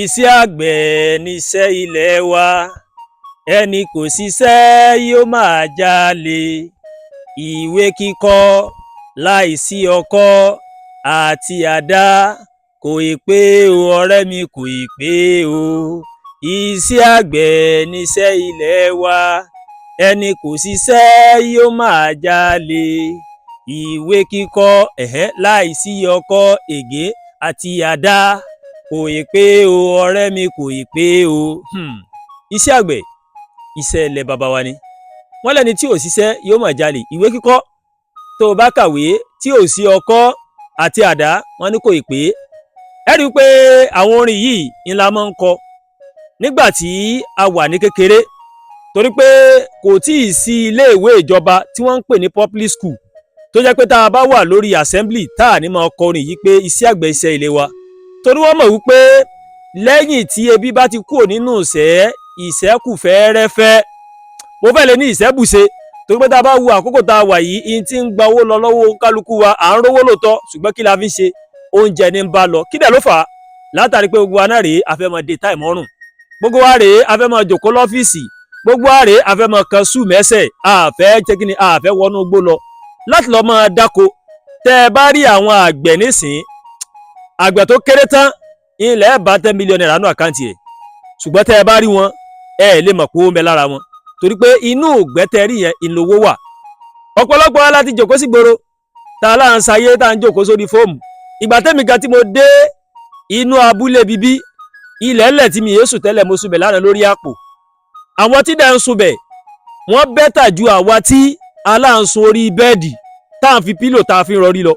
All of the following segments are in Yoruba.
Iṣẹ́ àgbẹ̀ níṣẹ́ ilé wa, ẹni kò ṣiṣẹ́ yóò máa jalè. Ìwé kíkọ́ láìsí ọkọ́ àti àdá kò ì pé o, ọ̀rẹ́ mi kò ì pé o. Iṣẹ́ àgbẹ̀ níṣẹ́ ilé wa, ẹni kò ṣiṣẹ́ yóò máa jalè. Ìwé kíkọ́ láìsí ọkọ́ ègé àti àdá kò ì pé o, ọ̀rẹ́ mi kò ì pé o. Iṣẹ́ àgbẹ̀ iṣẹ́ ilẹ̀ baba wa ni. Wọ́n lẹ́ni tí ò ṣiṣẹ́ yóò máa jalè. Ìwé kíkọ́ tó o bá kàwé tí ò sí ọkọ́ àti àdá, wọ́n ní kò ì pé. Ẹ rí i pé àwọn orin yìí ni la máa ń kọ nígbà tí a wà ní kékeré, torí pé kò tíì sí iléèwé ìjọba tí wọ́n ń pè ní public school tó jẹ́ pé tá a bá wà lórí assembly tá a ní máa kọ orin yìí pé iṣẹ́ àgbẹ̀ iṣẹ́ ilé wa, torí wọ́n mọ̀ wípé lẹ́yìn tí ebi bá ti kúrò nínú ìṣẹ́kù fẹ́ẹ́rẹ́fẹ́, mo fẹ́ lè ní ìṣẹ́bùṣe, torí pé tá a bá wo àkókò tá a wà yìí, ihun tí ń gba owó lọ lọ́wọ́ kálukú wa, à ń rówó lóòótọ́, ṣùgbọ́n kí la fi ń ṣe? Oúnjẹ ní ń bá lọ. Kí dẹ̀ ló fà á? Látàrí pé gbogbo wa náà rèé, a fẹ́ máa de táì mọ́rùn, gbogbo wa rèé, a fẹ́ máa jòkó lọ́fíìsì, gbogbo wa rèé, a fẹ́ máa kan sùn mẹ́sẹ̀, a fẹ́ jẹ́ kí ni, a fẹ́ wọnú igbó lọ láti lọ máa dáko. Tẹ́ ẹ bá rí àwọn àgbẹ̀ nísìn, àgbẹ̀ tó kéré tán ilẹ̀ bá 10 mílíọ̀nù náírà nínú àkáǹtì ẹ̀, ṣùgbọ́n tẹ́ ẹ bá rí wọn, ẹ lè mọ̀ pé ó ń bẹ lára wọn, torí pé inú ògbẹ́tẹ̀rí yẹn ìlówó wà. Ọ̀pọ̀lọpọ̀ wa láti jòkó sí gbòòrò, tá a láǹ sayé tá a ń jòkó sórí fóòmù. Ìgbà tẹ́mi gan tí mo dé inú abúlé bíbí, ilẹ̀ ńlẹ̀ tí mi yé sùn tẹ́lẹ̀, mo sùnbẹ̀ lánàá lórí àpò. Àwọn tí dẹ̀ ń sùnbẹ̀ wọ́n bẹ́tà ju àwa tí aláǹsùn orí bẹ́ẹ̀dì tá à ń fi pílò tá a fi ń rọrí lọ,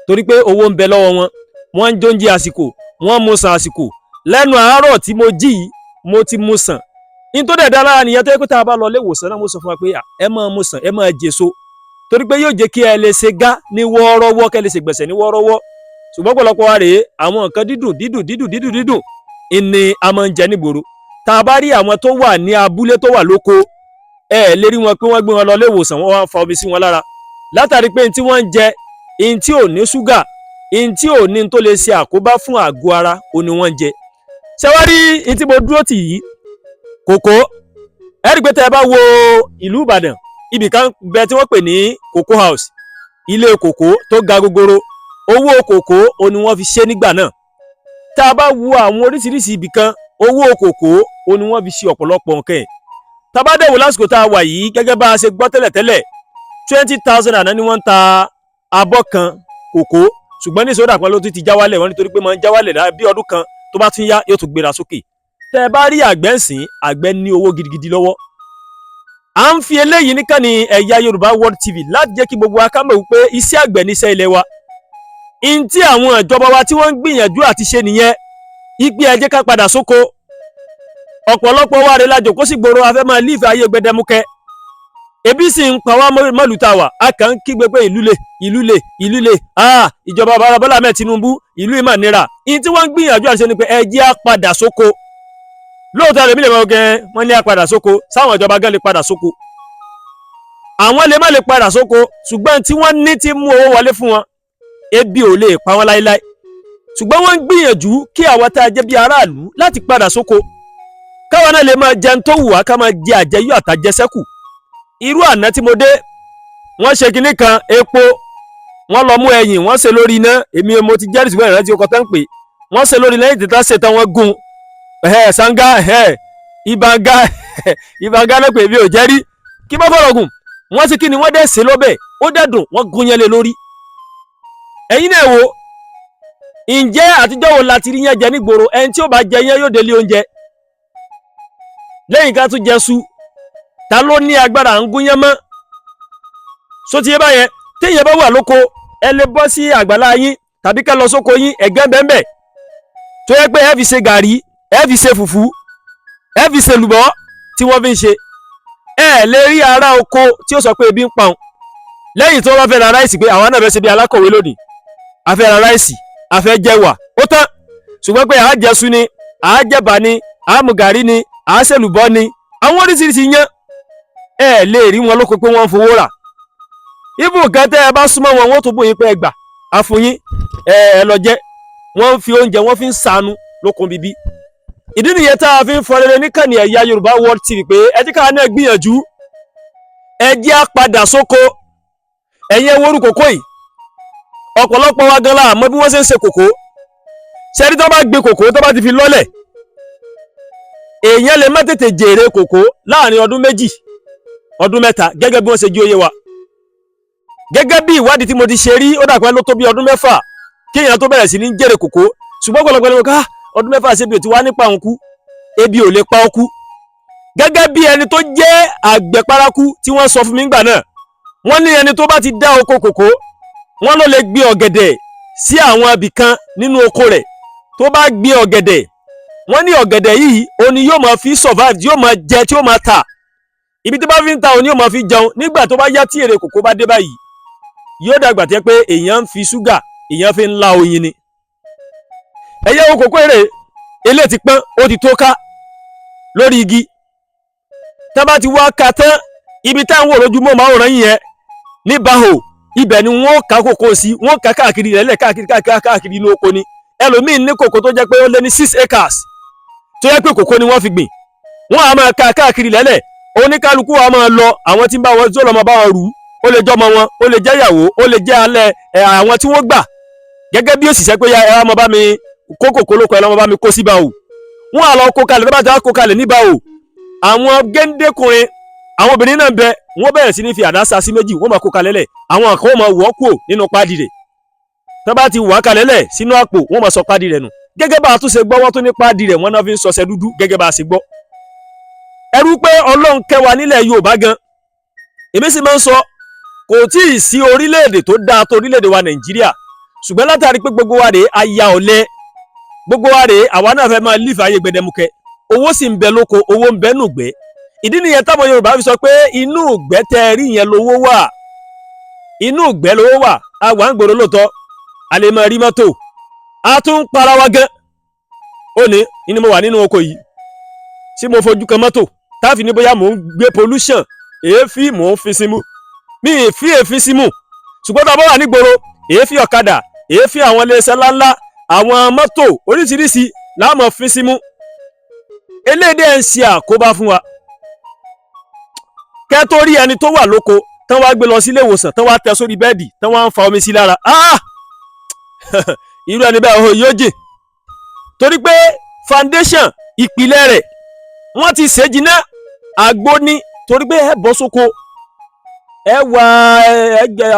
torí pé owó ń bẹ lọ́wọ́ wọn, wọ́n ń jóúnjẹ àsìkò, wọ́n mu sàn àsìkò. Lẹ́nu àárọ̀ tí mo jí yìí, mo ti mu sàn. In tó dẹ̀ dá lára nìyẹn, tó yẹ pé tá a bá lọ ilé ìwòsàn náà, mo sọ fún wa pé ẹ máa mu sàn, ẹ máa jèso, torí pé yóò jẹ́ kí ẹ lè ṣe gá ní wọ́ọ́rọ́wọ́, kẹ́ lè ṣe gbẹ̀sẹ̀ ní wọ́ọ́rọ́wọ́. Ṣùgbọ́n ọ̀pọ̀lọpọ̀ wa rèé, àwọn nǹkan dídùn ìní a máa ń jẹ nígboro. Tá a bá rí àwọn tó wà ní abúlé tó wà lóko, ẹ lè rí wọn pé wọ́n gbé wọn lọ ilé ìwòsàn, wọ́n wá ń fa omi sí wọn lára, látàrí pé tí wọ́n ń jẹ in tí ò ní ṣúgà, in tí ò ní tó lè ṣe àkóbá fún àgọ́ ara, ò ní wọ́n ń jẹ. Ṣé wá rí in tí mo dúró tì yìí, kòkó. Ẹ rí pé tẹ́ ẹ bá wo ìlú Ìbàdàn, ibì kan bẹ tí wọ́n pè ní Cocoa House, ilé kòkó tó ga gogoro. Owó kòkó ò ní wọ́n fi ṣe nígbà náà. Tá a bá wo àwọn oríṣiríṣi ibì kan, owó kòkó ò ní wọ́n fi ṣe ọ̀pọ̀lọpọ̀ nǹkan ẹ̀. Tá a bá dẹ̀ wò lásìkò tá a wà yìí, gẹ́gẹ́ bá a ṣe gbọ́ tẹ́lẹ̀tẹ́lẹ̀, 20,000 àná ni wọ́n ń ta abọ́ kan kòkó, ṣùgbọ́n ní ìṣòro àpọ́n ló ti já wálẹ̀, wọ́n nítorí pé máa ń já wálẹ̀ bí ọdún kan tó bá tún yá yóò tún gbéra sókè. Tẹ́ ẹ bá rí àgbẹ̀ ń sìn, àgbẹ̀ ní owó gidigidi lọ́wọ́. À ń fi eléyìí níkànnì ẹ̀yà Yorùbá World TV láti jẹ́ kí gbogbo wa ká mọ̀ wípé iṣẹ́ àgbẹ̀ níṣẹ́ ilé wa. In tí àwọn ìjọba wa tí wọ́n ń gbìyànjú àti ṣe nìyẹn, ìpè ẹ jẹ́ ká padà sóko. Ọ̀pọ̀lọpọ̀ wa rẹ̀ la jòkó sí gbòòrò, a fẹ́ máa lífẹ ayé gbẹdẹmukẹ. Ebi sì ń pa wá mọ́lùtà wà, a kàn ń kígbe pé ìlú le, ìjọba Bọ́lá Ahmed Tinubu, ìlú ìmọ̀ nira. In tí wọ́n ń gbìyànjú àti ṣe ni pé ẹ jẹ́ á padà sóko. Lóòótọ́ lèmi lè mọ̀ gẹ́ wọ́n ní á padà sóko, sáwọn ìjọba gan lè padà sóko. Àwọn lè má lè padà sóko, ṣùgbọ́n tí wọ́n ní ti mú owó wọlé fún wọn, ebi ò lè pa wọ́n láíláí. Ṣùgbọ́n wọ́n ń gbìyànjú kí àwa tá a jẹ́ bí aráàlú láti padà sóko, káwa náà lè máa jẹun tó wù wá, ká máa jẹ àjẹyó àtàjẹsẹ́kù. Irú àná tí mo dé, wọ́n ṣe kinní kan epo, wọ́n lọ mú ẹyìn, wọ́n ṣe lórí iná, èmi mo ti jẹ́rìí ṣùgbọ́n ìrántí ọkọ̀ tán pé wọ́n ṣe lórí iná, lẹ́yìn títà ṣe tán wọ́n gún ṣáńgá ìbàngá náà pé èmi ò jẹ́rí kí bá fọ̀rọ̀ gùn, wọ́n ṣe kí ni, wọ́n dẹ̀ ṣe lọ́bẹ̀, ó dẹ̀dùn, wọ́n gún yẹn lé lórí. Ẹ̀yin náà wo, ǹjẹ́ àtijọ́ wo láti rí yẹn jẹ nígboro? Ẹni tí ó bá jẹ yẹn yóò délé oúnjẹ, lẹ́yìn ká tún jẹ sú. Ta ló ní agbára ń gún yẹn mọ́? So ti yé báyẹn, téèyàn bá wà lóko, ẹ lè bọ́ sí àgbàlá yín tàbí ká lọ sóko yín, ẹ̀gẹ́ bẹ́ẹ̀ tó yẹ pé ẹ fi ṣe gàrí, ẹ fi ṣe fùfú, ẹ fi ṣe lùbọ́ tí wọ́n fi ń ṣe. Ẹ lè rí ará oko tí ó sọ pé ebi ń pa òun, lẹ́yìn tí wọ́n bá fẹ́ ra ráìsì pé àwọn náà fẹ́ ṣe bí alákọ̀wé lónìí, a fẹ́ ra ráìsì, a fẹ́ jẹ wà, ó tán. Ṣùgbọ́n pé àá jẹ sú ni, àá jẹ̀bà ni, àá mu gàrí ni, àá ṣe lùbọ́ ni, àwọn oríṣiríṣi yẹn, ẹ lè rí wọn lóko pé wọ́n ń fowó rà. Ibù kan tẹ́ ẹ bá súnmọ́ wọn, wọ́n tún bóyin pé ẹ gbà á fún yín, ẹ lọ jẹ. Wọ́n fi oúnjẹ, wọ́n fi ń sanu, lókun bíbí. ìdí nìyẹn tá a fi ń fọ rere níkànnì Ẹ̀yà Yorùbá World TV pé ẹ jẹ́ ká náà gbìyànjú ẹ jẹ́ á padà sóko. ẹ̀yin ẹ worú kòkó yìí ọ̀pọ̀lọpọ̀ wa gan la àmọ́ bí wọ́n ṣe ń ṣe kòkó. ṣẹ́rí tó bá gbé kòkó tó bá ti fi lọ́lẹ̀ èèyàn lè má tètè jèrè kòkó láàrin ọdún 2 ọdún 3 gẹ́gẹ́ bí wọ́n ṣe jí oyé wa. gẹ́gẹ́ bí ìwádìí tí mo ti ṣe rí ó dà pé ló tó bí ọdún 6 kí èèyàn tó bẹ̀rẹ̀ sí ní jèrè kòkó. ṣùgbọ́n ọ̀pọ̀lọpọ̀ ló ká ọdún 6 ṣe bí o ti wá nípa òun kú ebi ò lè pa ọ́ kú. gẹ́gẹ́ bí ẹni tó jẹ́ àgbẹ̀ paraku tí wọ́n sọ fún mi nígbà náà wọ́n ní ẹni tó bá ti dá oko kòkó wọ́n ló lè gbé ọ̀gẹ̀dẹ̀ sí àwọn ibì kan nínú oko rẹ̀. tó bá gbé ọ̀gẹ̀dẹ̀ wọ́n ní ọ̀gẹ̀dẹ̀ yìí òní yóò máa fi survive yóò máa jẹ tí yóò máa tà. ibi tí bá fi ń ta òní yóò máa fi jẹun. nígbà tó bá yá tí èrè kòkó bá dé báyìí yóò dàgbà tẹ́ pé èèyàn ń fi ṣúgà èèyàn fi ń la oyin ni. ẹ̀yẹ́ wo kòkó èrè ilé ti pọ́n ó ti tó ká lórí igi. tá bá ti wá ka tán ibi tá à ń wò lójúmọ́ máwòrán yìí yẹn ní baho ibẹ̀ ni wọ́n ká kòkó sí wọ́n ká káàkiri rẹ̀ lẹ̀ káàkiri inú oko ni. ẹlòmíín ní kòkó tó jẹ́ pé ó lé ní 6 acres tó yẹ pé kòkó ni wọ́n fi gbìn. wọ́n á máa ká káàkiri lẹ́lẹ̀ oníkálukú wa máa lọ àwọn tí ń bá wọn tó lọ́mọ bá wọn rù ó lè jọmọ wọn ó lè jẹ́ ìyàwó ó lè jẹ́ alẹ́ àwọn tí wọ́n gbà gẹ́gẹ́ bí òṣìṣẹ́ pé ẹ wá máa bá mi kó kòkó lóko ẹ lọ́mọ bá mi kó sí baho. wọ́n á lọ kó kalẹ̀ tó bá ti wá kó kalẹ̀ ní baho. àwọn géńdékùnrin àwọn obìnrin náà bẹ wọ́n bẹ̀rẹ̀ sí ní fi àdá sa sí méjì wọ́n máa kó kalẹ̀ lẹ̀ àwọn kan máa wọ́ kúò nínú páàdì rẹ̀. tó bá ti wà kalẹ̀ lẹ̀ sínú àpò wọ́n máa sọ páàdì rẹ̀ nù. gẹ́gẹ́ bá a tún ṣe gbọ́ wọ́n tún ní páàdì rẹ̀ wọ́n náà fi ń sọṣẹ dúdú gẹ́gẹ́ bá a ṣe gbọ́. ẹrú pé Ọlọ́run kẹwàá nílẹ̀ Yorùbá gan. èmi sì máa ń sọ kò tí ì sí orílẹ̀-èdè tó dáa tó orílẹ̀-èdè wa Nàìjíríà ṣùgbọ́n látàrí pé gbogbo wa rèé aya ọ̀lẹ gbogbo wa rèé àwa náà fẹ́ máa lífà ayé gbẹdẹmukẹ owó sì ń bẹ lóko owó ń bẹ nùgbẹ́. ìdí nìyẹn táwọn Yorùbá fi sọ pé inú ìgbẹ́ tẹ́ rí yẹn lówó wà inú ìgbẹ́ lówó wà àwa ń gbòòrò lóòótọ́ a lè máa rí mọ́tò a tún ń para wa gan. ó ní inú mo wà nínú oko yìí tí mo fojú kan mọ́tò táàfin ní bóyá mò ń gbé pollution èéfì mò ń fi símú mi ì fi èéfì símú ṣùgbọ́n tá a bá wà nígboro èéfì ọ̀kadà èéfì àwọn iléeṣẹ́ ńláńlá àwọn mọ́tò oríṣiríṣi láàmú fi símú. eléyìí ń ṣe àkóbá fún wa. kẹ́ tó rí ẹni tó wà lóko tán wá gbé lọ sí ilé ìwòsàn tán wá tẹ sórí bẹ́ẹ̀dì tán wá ń fa omi sí lára irú ẹni bẹ́ẹ̀ yóò jìn. torí pé foundation ìpìlẹ̀ rẹ̀ wọ́n ti ṣe jìnnà àgbo ní torí pé ẹ bọ́ sóko ẹ wá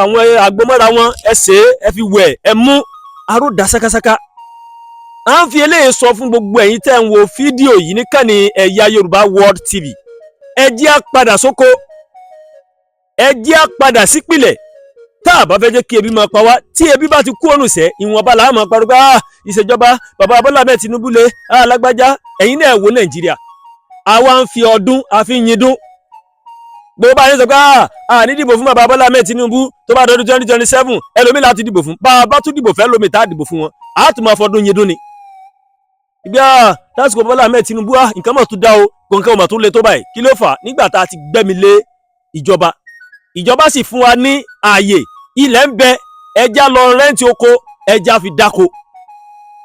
àwọn àgbọmọ́ra wọn ẹ ṣe ẹ fi wẹ̀ ẹ mú aró dá sákásáká. à ń fi eléyìí sọ fún gbogbo ẹ̀yin tẹ́ ń wo fídíò yìí níkànnì Ẹ̀yà Yorùbá World TV ẹ jẹ́ á padà sóko ẹ jẹ́ á padà sípìlẹ̀ tá a bá fẹ́ jẹ́ kí ebi máa pa wá tí ebi bá ti kú òrùn sẹ́ ìwọ̀nba làá máa parọ́ pé ìṣèjọba bàbá Bọ́lá Ahmed Tinubu lé alágbájá ẹ̀yin náà wo Nàìjíríà àwa ń fi ọdún àfi yin dún. gbogbo bá yẹn sọ pé ní dìbò fún bàbá Bọ́lá Ahmed Tinubu tó bá dọdún 2027 ẹlòmíì láti dìbò fún bàbá tún dìbò fẹ́ lómi tá a dìbò fún wọn a tún máa fọdún yin dún ni. ìgbé lásìkò Bọ́lá Ahmed Tinubu nǹkan mọ̀ tún dá o nǹkan mọ̀ tún le tó báyìí kí ló fà nígbà tá a ti gbẹ́mi lé ìjọba sì fún wa ní ààyè ilẹ̀ ń bẹ ẹja lọ rẹ́ǹtì oko ẹja fi dáko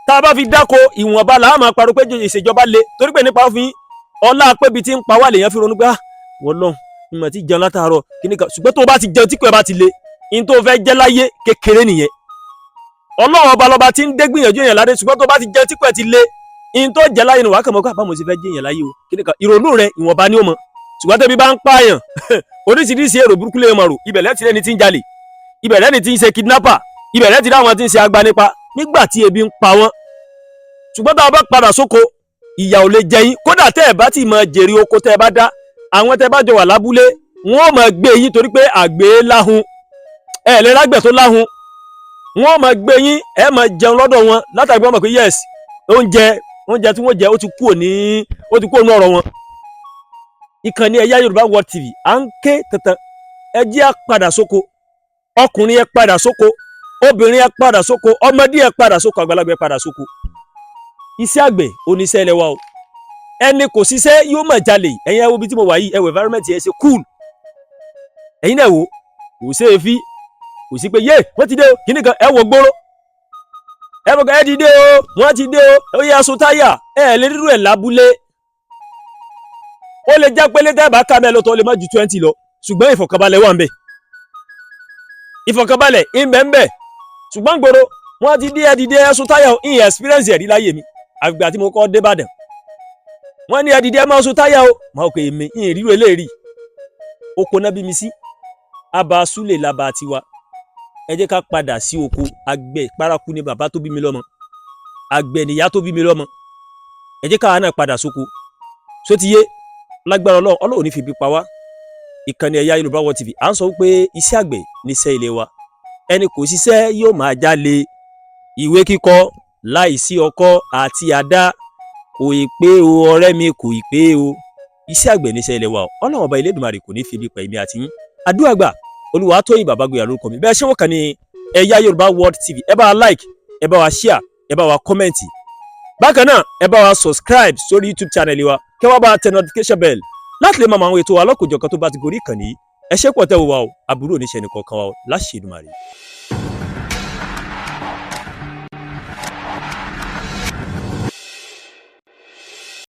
tá a bá fi dáko ìwọ̀nba làá máa parọ́ pé ìṣèjọba le torí pé nípa òfin ọlá pébi tí ń pa wà lèèyàn fi ronú pé wọ́n lọ́n ìmọ̀ tí jẹun látàárọ̀ kíní kan ṣùgbọ́n tó o bá ti jẹun tí kò ẹ bá ti le in tó fẹ́ jẹ́ láyé kékeré nìyẹn. Ọlọ́run ọba lọba tí ń dé gbìyànjú èèyàn láde ṣùgbọ́n tó o bá ti jẹun tí kò ẹ ti le in tó jẹ́ láyé ni wàá kàn mọ́ bá mo ti fẹ́ jẹ́ èèyàn láyé o kíní kan ìrònú rẹ ìwọ̀nba ni ó mọ ṣùgbọ́n tẹ́bí bá ń pààyàn oríṣiríṣi èrò burúkú lè mọ̀ rò ibẹ̀ lẹ́tì lẹ́ni tí ń jalè ibẹ̀ lẹ́ni tí ń ṣe kidnapper ibẹ̀ lẹ́tì láwọn tí ń ṣe agbanipa nígbà tí ebi ń pa wọ́n. ṣùgbọ́n tá a bá padà sóko ìyà ò lè jẹ yín kódà tẹ́ ẹ̀ bá ti mọ jèrè oko tẹ́ ẹ bá dá àwọn tẹ́ bá jọ wà lábúlé wọn ò máa gbé yín torí pé àgbẹ̀ láhun ẹ lè rágbẹ̀ tó láhun wọn ò máa gbé yín ẹ máa jẹun lọ́dọ̀ wọn látàrí pé wọ́n mọ̀ pé yes oúnjẹ tí wọ́n jẹ ó ti kúrò ní ọ̀rọ̀ wọn. ìkànnì Ẹ̀yà Yorùbá World TV à ń ké tantan ẹ jẹ́ á padà sóko ọkùnrin ẹ padà sóko obìnrin ẹ padà sóko ọmọdé ẹ padà sóko àgbàlagbà ẹ padà sóko. iṣẹ́ àgbẹ̀ oníṣẹ́ ilẹ̀ wa o ẹni kò ṣiṣẹ́ yóò máa jalè ẹ̀yin ẹ wo bí tí mo wà yìí ẹ wo environment yẹn ṣe cool ẹ̀yin náà wo kò ṣe é fi kò sí pé yé wọ́n ti dé o kíní kan ẹ wo gbóró ẹ dìde o wọ́n ti dé o ó yẹ aṣọ táyà lè rírú ẹ̀ lábúlé ó lè já pélé tẹ́ẹ̀bá ká mẹ́ lọ́tọ̀ ó lè má ju 20 lọ ṣùgbọ́n ìfọ̀kànbalẹ̀ wà ń bẹ̀ ìfọ̀kànbalẹ̀ ìbẹ̀ǹbẹ̀ ṣùgbọ́n gbòòrò wọ́n ti dé ẹ dìde aṣọ táyà ìyẹn experience ẹ̀rí láyé mi àgbà tí mo kọ́ dé Ìbàdàn wọ́n ní ẹ dìde ẹ máa aṣọ táyà o máa pè mí ìyẹn ríro eléèrí oko náà bí mi sí abba súlè labà tiwa ẹ jẹ́ ká padà sí oko àgbẹ̀ paraku ni bàbá tó bí mi lọ́mọ àgbẹ̀ nìyá tó bí mi lọ́mọ ẹ jẹ́ káwa náà padà sóko sótìyé lágbára Ọlọ́run ní fi ibi pa wá ìkànnì ẹ̀yà Yorùbá World TV à ń sọ pé iṣẹ́ àgbẹ̀ níṣẹ́ ilé wa ẹni kò ṣiṣẹ́ yóò máa jalè ìwé kíkọ láìsí ọkọ́ àti àdá kò ì pé o ọ̀rẹ́ mi kò ì pé o iṣẹ́ àgbẹ̀ níṣẹ́ ilé wa Ọlọ́run ọba Elédùmarè kò ní fi ibi pa èmi àti yín àdúrà gbà Olúwatóyìn Bàbágboyà lórúkọ mi bẹ́ẹ̀ ṣé wọ́n kàn ní ẹ̀yà Yorùbá World TV ẹ bá wa like ẹ bá wa share ẹ bá wa comment bákan náà ẹ bá wa subscribe sórí YouTube channel wa kẹ́ wá bá tẹ notification bell láti lè máa mọ àwọn ètò wa lọ́kòjọ̀kan tó bá ti gorí ìkànnì ẹ ṣé pọ̀ tẹ́ wò wá o àbúrò oníṣẹ́ nìkan kan wa o láṣẹ Èdùmàrè.